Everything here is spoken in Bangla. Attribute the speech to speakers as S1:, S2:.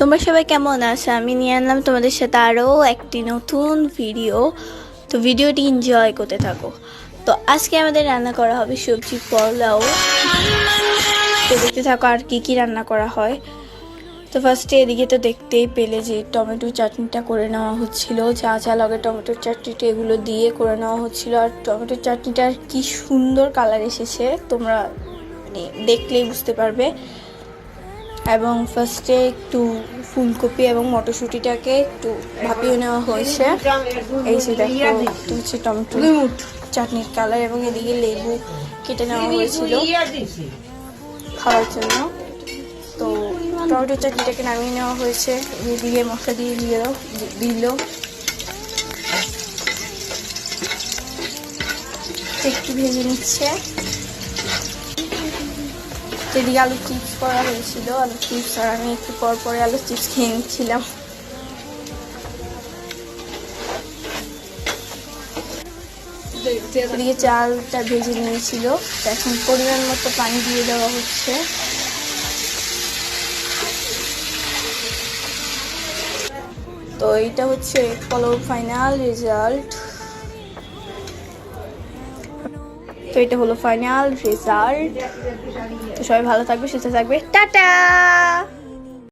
S1: তোমরা সবাই কেমন আছো? আমি নিয়ে আনলাম তোমাদের সাথে আরও একটি নতুন ভিডিও। তো ভিডিওটি এনজয় করতে থাকো। তো আজকে আমাদের রান্না করা হবে সবজি পোলাও। তো দেখতে থাকো আর কি কি রান্না করা হয়। তো ফার্স্টে এদিকে তো দেখতেই পেলে যে টমেটো চাটনিটা করে নেওয়া হচ্ছিল, যা যা লাগে টমেটোর চাটনিটা এগুলো দিয়ে করে নেওয়া হচ্ছিল। আর টমেটোর চাটনিটার কি সুন্দর কালার এসেছে, তোমরা মানে দেখলেই বুঝতে পারবে। এবং ফার্স্টে একটু ফুলকপি এবং মটরশুঁটিটাকে একটু ভাপিয়ে নেওয়া হয়েছে। এই যে দেখো, এটা হচ্ছে টমেটো চাটনির কালার। এবং এদিকে লেবু কেটে নেওয়া হয়েছিল খাওয়ার জন্য। তো টমেটো চাটনিটাকে নামিয়ে নেওয়া হয়েছে। এদিকে মশলা দিয়ে দিল একটু ভেজে নিচ্ছে। যেদিকে আলু চিপস করা হয়েছিল, আলু চিপস, আর আমি একটু পর পরে আলু চিপস খেয়ে নিচ্ছিলাম। এদিকে চালটা ভেজে নিয়েছিল। এখন পরিমাণ মতো পানি দিয়ে দেওয়া হচ্ছে। তো এইটা হচ্ছে পোলাও ফাইনাল রেজাল্ট। তো এটা হলো ফাইনাল রেজাল্ট। তো সবাই ভালো থাকবে, সুস্থ থাকবে, টাটা।